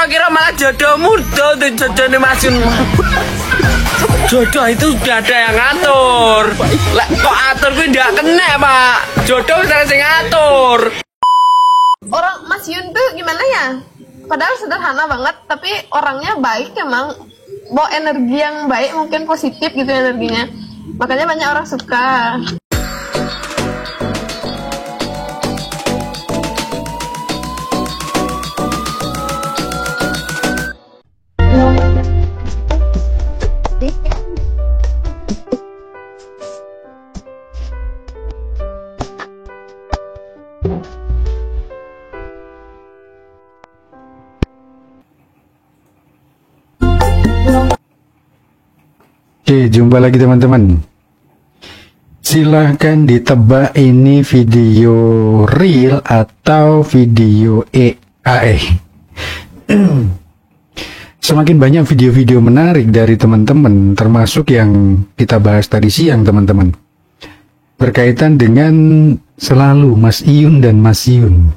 kira malah jodoh muda tuh jodohnya Mas Yun. Jodoh itu udah ada yang ngatur. Lah kok atur gue nggak kena Pak. Jodoh saya sing ngatur. Orang Mas Yun tuh gimana ya? Padahal sederhana banget, tapi orangnya baik emang. Bawa energi yang baik, mungkin positif gitu energinya. Makanya banyak orang suka. Oke, jumpa lagi teman-teman. Silahkan ditebak ini video real atau video AI. Semakin banyak video-video menarik dari teman-teman, termasuk yang kita bahas tadi siang teman-teman, berkaitan dengan selalu Mas Iyun dan Mas Yun.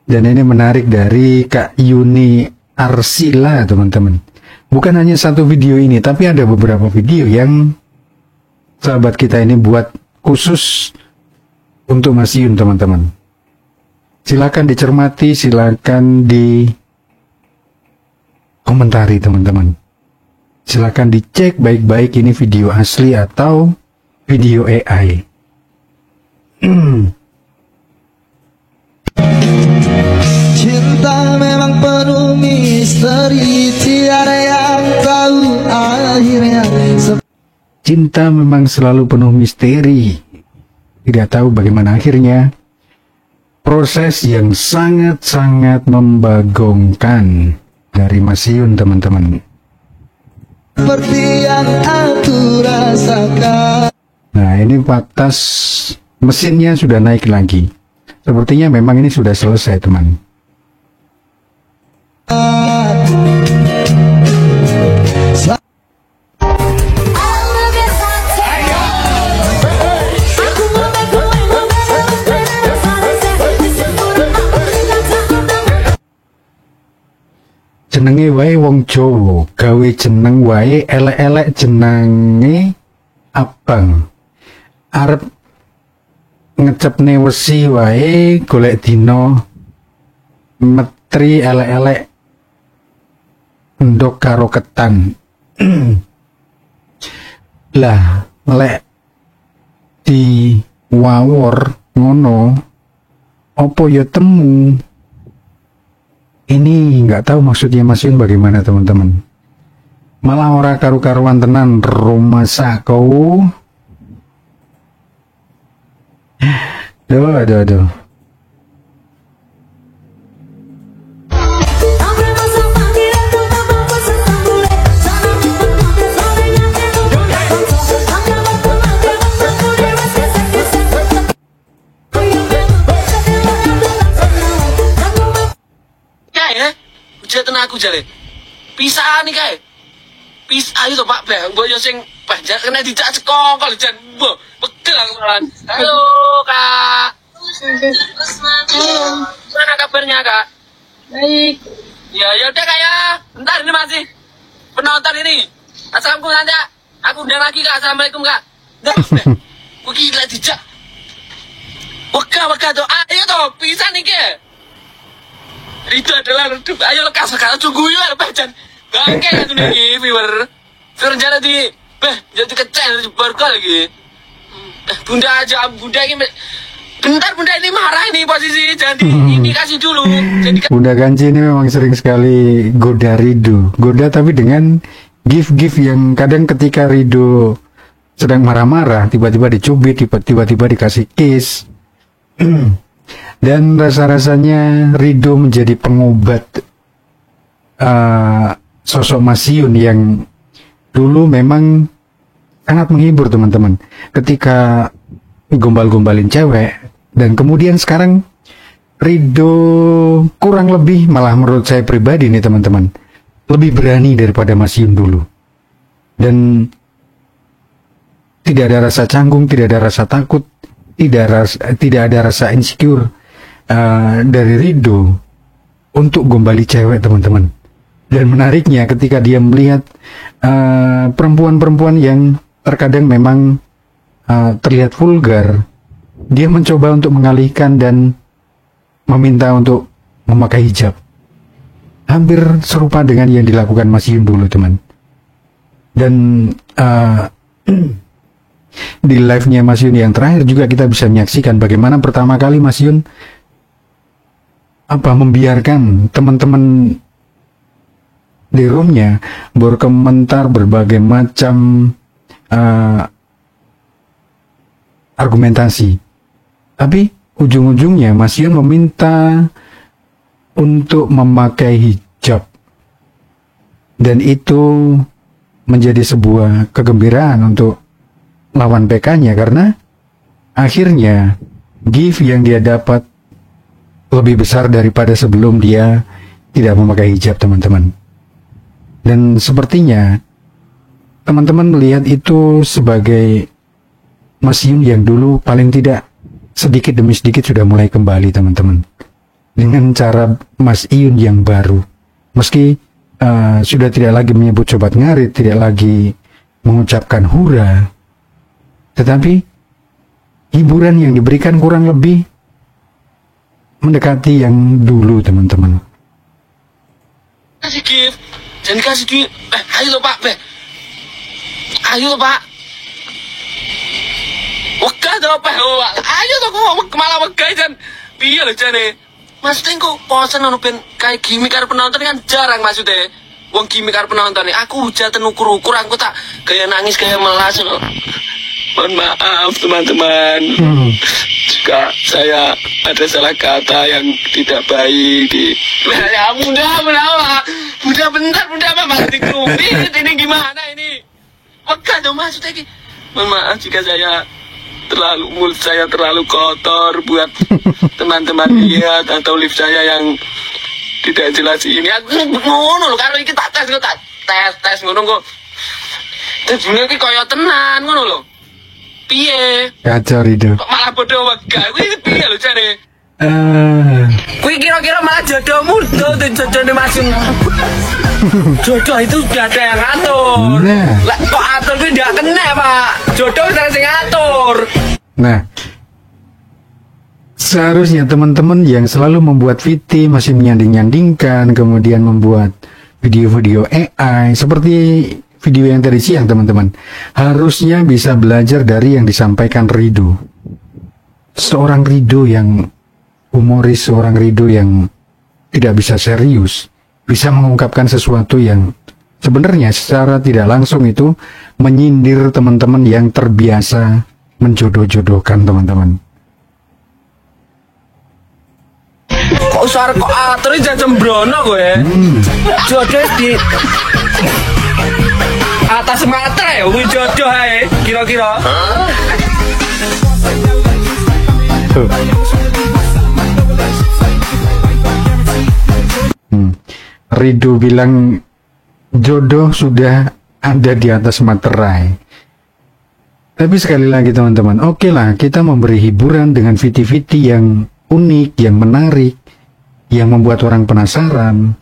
Dan ini menarik dari Kak Yuni Arsila teman-teman. Bukan hanya satu video ini, tapi ada beberapa video yang sahabat kita ini buat khusus untuk Mas Yun teman-teman. Silakan dicermati, silakan di komentari teman-teman. Silakan dicek baik-baik ini video asli atau video AI. Cinta memang penuh misteri, tiada yang tahu akhirnya. Cinta memang selalu penuh misteri, tidak tahu bagaimana akhirnya. Proses yang sangat-sangat membagongkan dari Mas Yun teman-teman. Seperti yang aku rasakan. Nah ini batas mesinnya sudah naik lagi. Sepertinya memang ini sudah selesai teman. Jenenge wae wong Jawa, gawe jeneng wae elek-elek jenenge abang. Arep ngecepne wesi wae golek dino metri elek-elek ndok karo ketan. Lah lek di wawor ngono opo ya temu. Ini nggak tahu maksudnya Mas Yun bagaimana teman-teman. Malah ora karu-karuan tenan rumah sako. Aduh. Aku jare pisah nih kae pisah itu Pak Beh boyo sing panjang kena dijak sekongkol jan pegel aku malan. Halo Kak. Halo. Mana kabarnya Kak? Baik. Ya udah Kak ya. Bentar ini masih penonton ini. Assalamualaikum nanti aku undang lagi Kak. Assalamualaikum Kak. Gue gila dijak. Waka tuh. Ayo toh pisah nih ke. Itu adalah redup. Ayo lekas tunggu ya Jan. Bangke aku nih viewer. Rencana di jadi kecil barga lagi. Bunda aja Bunda ini bentar Bunda ini marah ini posisi jadi ini kasih dulu. Jadi Bunda Kanci ini memang sering sekali goda Rido. Goda tapi dengan gift yang kadang ketika Rido sedang marah-marah tiba-tiba dicubit, tiba-tiba dikasih kiss. Dan rasa-rasanya Rido menjadi pengobat sosok Mas Yun yang dulu memang sangat menghibur teman-teman ketika gombal-gombalin cewek. Dan kemudian sekarang Rido kurang lebih, malah menurut saya pribadi nih teman-teman, lebih berani daripada Mas Yun dulu. Dan tidak ada rasa canggung, tidak ada rasa takut, tidak ada rasa insecure dari Rido. untuk gombali cewek teman-teman. Dan menariknya ketika dia melihat perempuan-perempuan yang terkadang memang terlihat vulgar, dia mencoba untuk mengalihkan dan meminta untuk memakai hijab. Hampir serupa dengan yang dilakukan Mas Yun dulu teman. Dan di live-nya Mas Yun yang terakhir juga kita bisa menyaksikan bagaimana pertama kali Mas Yun membiarkan teman-teman di roomnya berkomentar berbagai macam argumentasi. Tapi ujung-ujungnya Mas Yun meminta untuk memakai hijab. Dan itu menjadi sebuah kegembiraan untuk lawan PK-nya karena akhirnya gift yang dia dapat lebih besar daripada sebelum dia tidak memakai hijab teman-teman. Dan sepertinya teman-teman melihat itu sebagai Mas Yun yang dulu paling tidak sedikit demi sedikit sudah mulai kembali teman-teman. Dengan cara Mas Yun yang baru. Meski sudah tidak lagi menyebut sobat ngarit, tidak lagi mengucapkan hura, tetapi hiburan yang diberikan kurang lebih mendekati yang dulu teman-teman. Kasih gift, jangan kasih duit. Ayo lo Pak, ayo lo Pak. Wegah to Pak, ayo to kok malah wegah jan. Piye lho jane? Maksudnya kok posen ono ben kayak gimmick karo penonton kan jarang maksudnya. Wong gimmick karo penonton nih. Aku hujatan ukur-ukur aku tak gaya nangis gaya melas loh. Mohon maaf teman-teman. Jika saya ada salah kata yang tidak baik di ya Bunda bentar Pak mati kerupit ini gimana ini? Wegah dong maksudnya ini. Mohon maaf jika mulut saya terlalu kotor buat teman-teman lihat atau lift saya yang tidak jelas ini. Aku ngono lho karo iki tak tes ngono kok. Tejune iki kaya tenan ngono lho. Piye? Kacau itu. Kok malah bodoh wegah. Kuwi piye lho jane? Kuwi kira-kira malah jodohmu jodohne Masun. Jodoh itu sudah ada yang ngatur. Lah kok atur kuwi ndak kena, Pak. Jodoh wis sing ngatur. Nah, seharusnya teman-teman yang selalu membuat VT masih menyanding-nyandingkan, kemudian membuat video-video AI seperti video yang tadi siang teman-teman, harusnya bisa belajar dari yang disampaikan Rido. Seorang Rido yang humoris, seorang Rido yang tidak bisa serius, bisa mengungkapkan sesuatu yang sebenarnya secara tidak langsung itu menyindir teman-teman yang terbiasa menjodoh-jodohkan teman-teman. Kok suara kok atur jangan sembrono gue. Jodoh di atas mata ya, jodoh ae kira-kira. Rido bilang jodoh sudah ada di atas materai. Tapi sekali lagi teman-teman, oke lah kita memberi hiburan dengan VT-VT yang unik, yang menarik, yang membuat orang penasaran.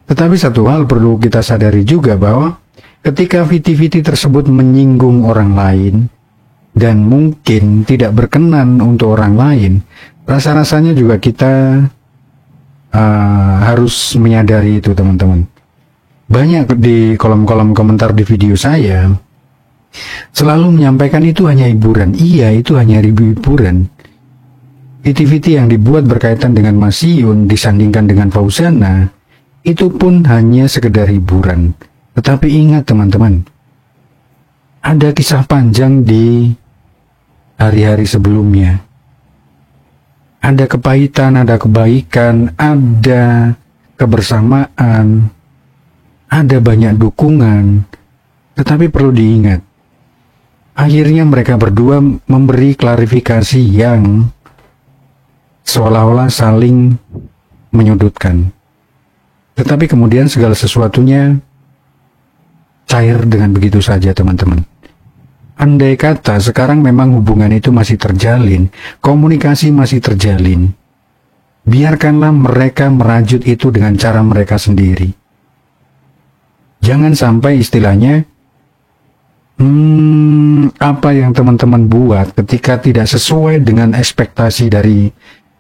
Tetapi satu hal perlu kita sadari juga bahwa ketika VT-VT tersebut menyinggung orang lain dan mungkin tidak berkenan untuk orang lain, rasa-rasanya juga kita harus menyadari itu teman-teman. Banyak di kolom-kolom komentar di video saya selalu menyampaikan itu hanya hiburan. Iya, itu hanya hiburan. VT-VT yang dibuat berkaitan dengan Mas Yun disandingkan dengan Fauzana, itu pun hanya sekedar hiburan. Tetapi ingat teman-teman, ada kisah panjang di hari-hari sebelumnya. Ada kepahitan, ada kebaikan, ada kebersamaan, ada banyak dukungan. Tetapi perlu diingat, akhirnya mereka berdua memberi klarifikasi yang seolah-olah saling menyudutkan. Tetapi kemudian segala sesuatunya cair dengan begitu saja teman-teman. Andai kata sekarang memang hubungan itu masih terjalin, komunikasi masih terjalin, biarkanlah mereka merajut itu dengan cara mereka sendiri. Jangan sampai istilahnya apa yang teman-teman buat ketika tidak sesuai dengan ekspektasi dari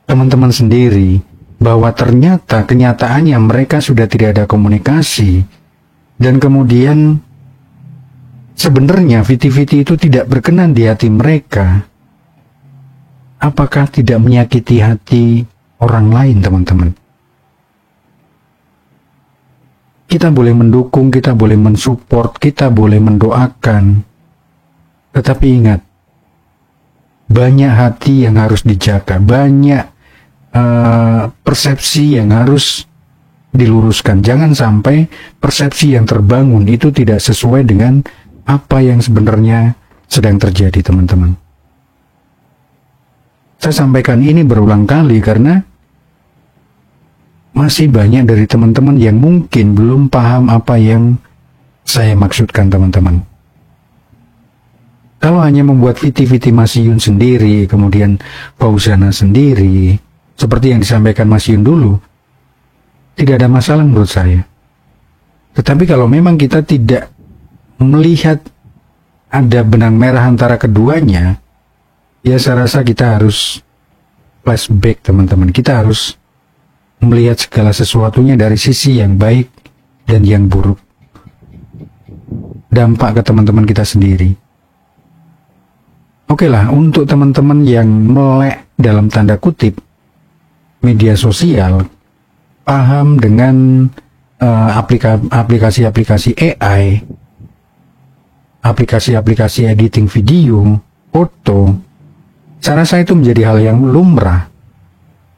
teman-teman sendiri, bahwa ternyata kenyataannya mereka sudah tidak ada komunikasi, dan kemudian sebenarnya viti-viti itu tidak berkenan di hati mereka. Apakah tidak menyakiti hati orang lain, teman-teman? Kita boleh mendukung, kita boleh mensupport, kita boleh mendoakan. Tetapi ingat, banyak hati yang harus dijaga, banyak persepsi yang harus diluruskan. Jangan sampai persepsi yang terbangun itu tidak sesuai dengan apa yang sebenarnya sedang terjadi, teman-teman. Saya sampaikan ini berulang kali karena masih banyak dari teman-teman yang mungkin belum paham apa yang saya maksudkan, teman-teman. Kalau hanya membuat viti-viti Mas Yun sendiri, kemudian Fauzana sendiri, seperti yang disampaikan Mas Yun dulu, tidak ada masalah menurut saya. Tetapi kalau memang kita tidak melihat ada benang merah antara keduanya, ya saya rasa kita harus flashback, teman-teman. Kita harus melihat segala sesuatunya dari sisi yang baik dan yang buruk. Dampak ke teman-teman kita sendiri. Oke lah, untuk teman-teman yang melek dalam tanda kutip media sosial, paham dengan aplikasi-aplikasi AI, aplikasi-aplikasi editing video, foto, saya rasa itu menjadi hal yang lumrah.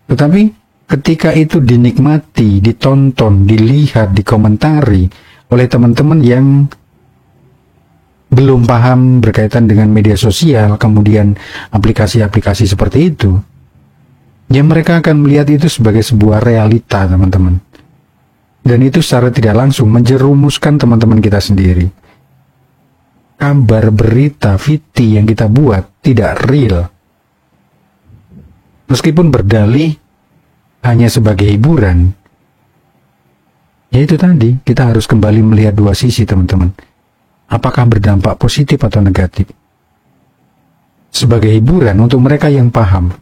Tetapi ketika itu dinikmati, ditonton, dilihat, dikomentari oleh teman-teman yang belum paham berkaitan dengan media sosial, kemudian aplikasi-aplikasi seperti itu, ya mereka akan melihat itu sebagai sebuah realita, teman-teman. Dan itu secara tidak langsung menjerumuskan teman-teman kita sendiri. Kabar, berita, viti yang kita buat tidak real. Meskipun berdalih hanya sebagai hiburan, ya itu tadi, kita harus kembali melihat dua sisi, teman-teman. Apakah berdampak positif atau negatif? Sebagai hiburan untuk mereka yang paham,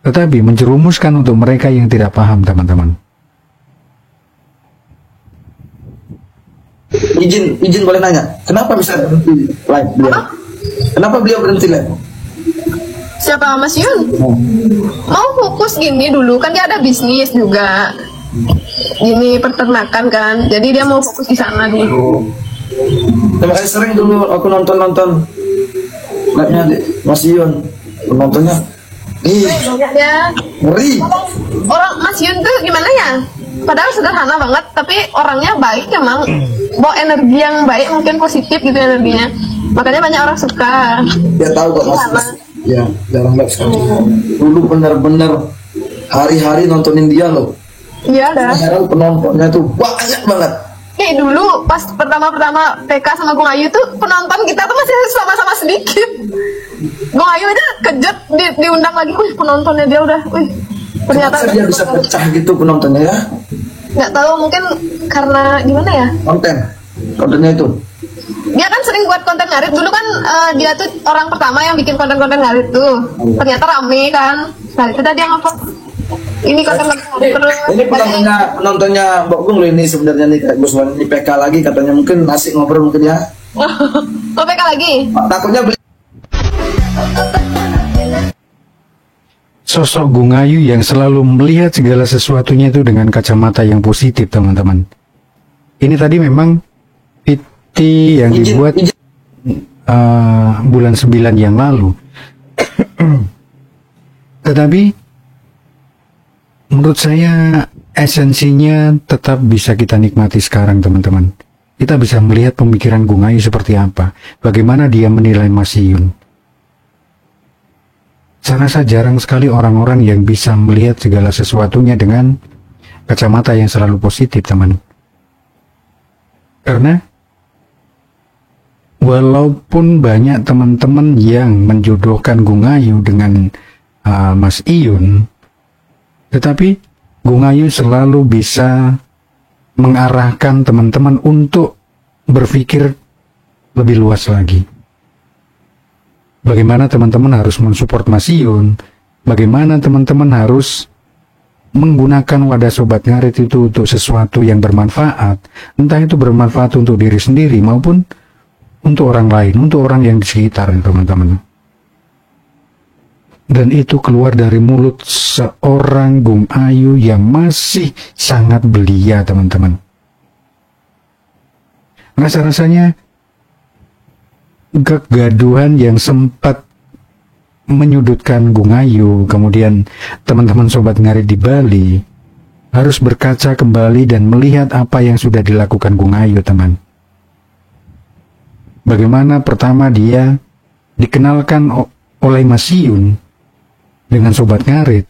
tetapi menjerumuskan untuk mereka yang tidak paham, teman-teman. Izin boleh nanya, kenapa bisa berhenti live beliau? Kenapa beliau berhenti live? Siapa, Mas Yun? Mau fokus gini dulu, kan dia ada bisnis juga. Gini peternakan kan, jadi dia mau fokus di sana dulu. Terima kasih. Sering dulu aku nonton live-nya Mas Yun. Nontonnya Banyak dia. ngeri. Orang Mas Yun tuh gimana ya? Padahal sederhana banget, tapi orangnya baik emang. Bawa energi yang baik, mungkin positif gitu energinya. Makanya banyak orang suka. Dia tahu kok Mas. Ya, jarang live sekali. Dulu benar-benar hari-hari nontonin dia loh. Iya dah. Heran penontonnya tuh banyak banget. Kayak dulu pas pertama-pertama PK sama Gung Ayu tuh penonton kita tuh masih sama-sama sedikit. Gung Ayu aja kejut diundang lagi, wih penontonnya dia udah, wih ternyata Kenapa dia bisa pecah gitu penontonnya ya? nggak tahu, mungkin karena gimana ya? Kontennya itu. Dia kan sering buat konten ngarit dulu kan, dia tuh orang pertama yang bikin konten-konten ngarit tuh. Ternyata rame kan. Nah itu tadi yang apa? Ini konten-konten ngarit terus. Ini penontonnya Mbak Gung loh ini sebenarnya nih kayak Gus Wan ini PK lagi katanya, mungkin asik ngobrol mungkin ya. Oh PK lagi? Takutnya beli. Sosok Gung Ayu yang selalu melihat segala sesuatunya itu dengan kacamata yang positif, teman-teman. Ini tadi memang viti yang dibuat bulan 9 yang lalu. Tetapi menurut saya esensinya tetap bisa kita nikmati sekarang, teman-teman. Kita bisa melihat pemikiran Gung Ayu seperti apa, bagaimana dia menilai Mas Yun. Saya rasa jarang sekali orang-orang yang bisa melihat segala sesuatunya dengan kacamata yang selalu positif, teman. Karena walaupun banyak teman-teman yang menjodohkan Gung Ayu dengan Mas Iyun, Tetapi Gung Ayu selalu bisa mengarahkan teman-teman untuk berpikir lebih luas lagi. Bagaimana teman-teman harus mensupport Mas Iyun, bagaimana teman-teman harus menggunakan wadah Sobat Ngarit itu untuk sesuatu yang bermanfaat, entah itu bermanfaat untuk diri sendiri maupun untuk orang lain, untuk orang yang di sekitar, teman-teman. Dan itu keluar dari mulut seorang Gung Ayu yang masih sangat belia, teman-teman. Rasa-rasanya kegaduhan yang sempat menyudutkan Gung Ayu, kemudian teman-teman Sobat Ngarit di Bali harus berkaca kembali dan melihat apa yang sudah dilakukan Gung Ayu, teman. Bagaimana pertama dia dikenalkan oleh Mas Iyun dengan Sobat Ngarit,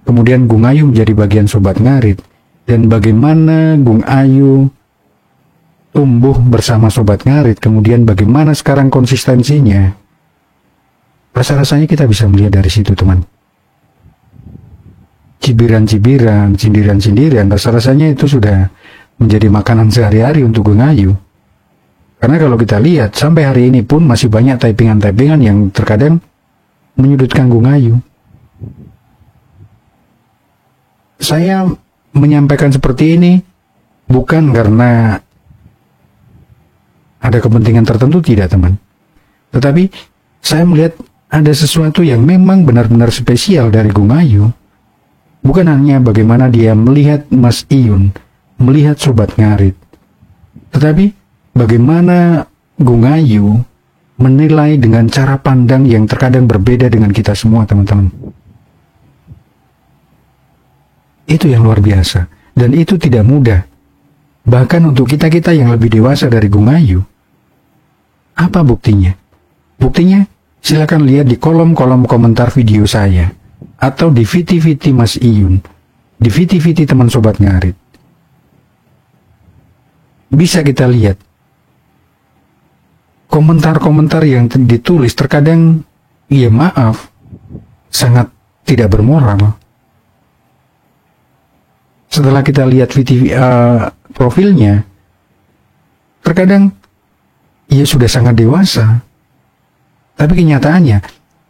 kemudian Gung Ayu menjadi bagian Sobat Ngarit, dan bagaimana Gung Ayu tumbuh bersama Sobat Ngarit, kemudian bagaimana sekarang konsistensinya. Rasa-rasanya kita bisa melihat dari situ, teman. Cibiran-cibiran, sindiran-sindiran, rasa-rasanya itu sudah menjadi makanan sehari-hari untuk Gung Ayu. Karena kalau kita lihat, sampai hari ini pun masih banyak typingan-typingan yang terkadang menyudutkan Gung Ayu. Saya menyampaikan seperti ini bukan karena ada kepentingan tertentu, tidak, teman. Tetapi saya melihat ada sesuatu yang memang benar-benar spesial dari Gung Ayu. Bukan hanya bagaimana dia melihat Mas Iyun, melihat Sobat Ngarit, tetapi bagaimana Gung Ayu menilai dengan cara pandang yang terkadang berbeda dengan kita semua, teman-teman. Itu yang luar biasa, dan itu tidak mudah. Bahkan untuk kita-kita yang lebih dewasa dari Gung Ayu. Apa buktinya? Buktinya, silakan lihat di kolom-kolom komentar video saya, atau di VT-VT Mas Iyun, di VT-VT teman Sobat Ngarit. Bisa kita lihat komentar-komentar yang ditulis terkadang, ya maaf, sangat tidak bermoral. Setelah kita lihat profilnya, terkadang ia sudah sangat dewasa. Tapi kenyataannya,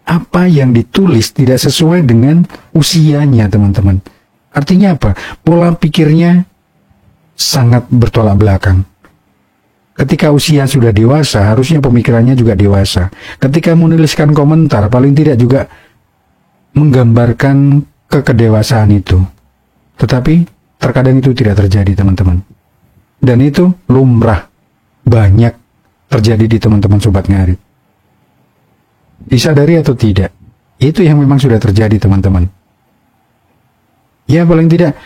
apa yang ditulis tidak sesuai dengan usianya, teman-teman. Artinya apa? Pola pikirnya sangat bertolak belakang. Ketika usia sudah dewasa, harusnya pemikirannya juga dewasa. Ketika menuliskan komentar, paling tidak juga menggambarkan kekedewasaan itu. Tetapi terkadang itu tidak terjadi, teman-teman. Dan itu lumrah, banyak terjadi di teman-teman Sobat Ngarit. Disadari atau tidak, itu yang memang sudah terjadi, teman-teman. Ya, paling tidak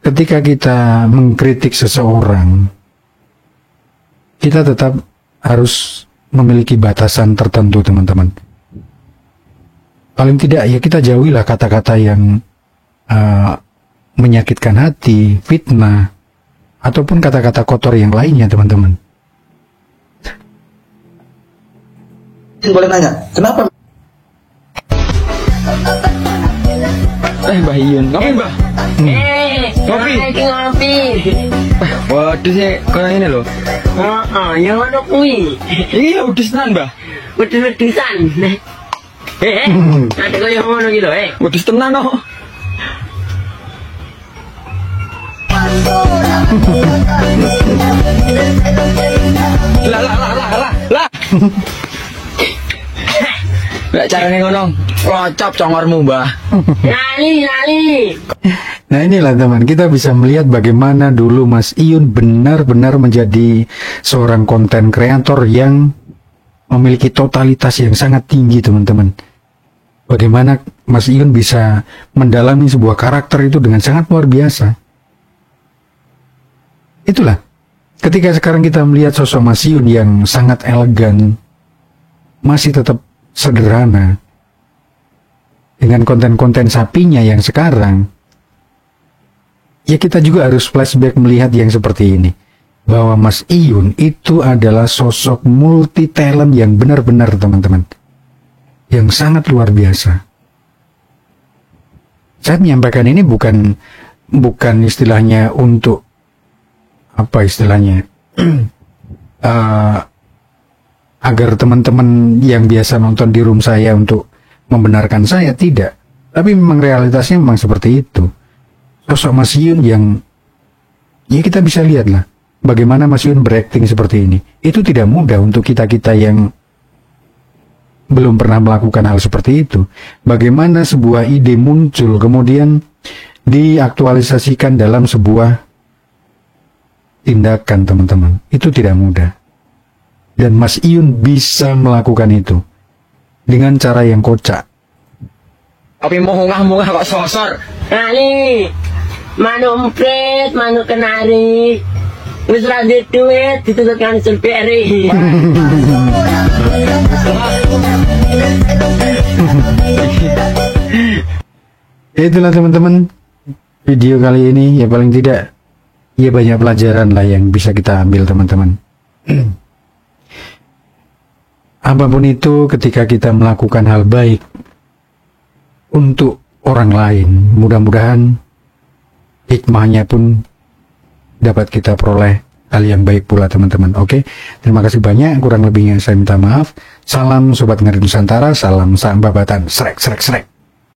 ketika kita mengkritik seseorang, kita tetap harus memiliki batasan tertentu, teman-teman. Paling tidak ya kita jauhilah kata-kata yang menyakitkan hati, fitnah, ataupun kata-kata kotor yang lainnya, teman-teman. Boleh nanya, kenapa? Mbah Iyun, ngopi Mbah? Ngopi? Ngopi. Waduh sih, kayak ini loh. Yang mana kui? Ini udus tenan Mbah. Wedus-wedusan. Ada kaya ngono gitu, Udus tenan kok. Lah. Lah carane ngono. Rocop congormu, Mbah. Nali. Nah inilah teman, kita bisa melihat bagaimana dulu Mas Iyun benar-benar menjadi seorang konten kreator yang memiliki totalitas yang sangat tinggi, teman-teman. Bagaimana Mas Iyun bisa mendalami sebuah karakter itu dengan sangat luar biasa. Itulah, ketika sekarang kita melihat sosok Mas Iyun yang sangat elegan, masih tetap sederhana, dengan konten-konten sapinya yang sekarang, ya kita juga harus flashback melihat yang seperti ini. Bahwa Mas Iyun itu adalah sosok multi talent yang benar-benar, teman-teman. Yang sangat luar biasa. Saya menyampaikan ini bukan istilahnya untuk apa istilahnya agar teman-teman yang biasa nonton di room saya untuk membenarkan saya, tidak. Tapi memang realitasnya memang seperti itu. Sosok Mas Yun yang ya kita bisa lihat lah bagaimana Mas Yun berakting seperti ini. Itu tidak mudah untuk kita-kita yang belum pernah melakukan hal seperti itu. Bagaimana sebuah ide muncul kemudian diaktualisasikan dalam sebuah tindakan, teman-teman. Itu tidak mudah. Dan Mas Iyun bisa melakukan itu dengan cara yang kocak. Tapi mau ngah kok sosor. Ngali. Manuk emprit, manuk kenari. Wis ra duit dituntut kan sulperi. Itulah teman-teman video kali ini, ya paling tidak ya banyak pelajaran lah yang bisa kita ambil, teman-teman. Apapun itu, ketika kita melakukan hal baik untuk orang lain, mudah-mudahan hikmahnya pun dapat kita peroleh hal yang baik pula, teman-teman. Oke, terima kasih banyak. Kurang lebihnya saya minta maaf. Salam Sobat Ngeri Nusantara, salam Sambabatan. Srek, srek, srek.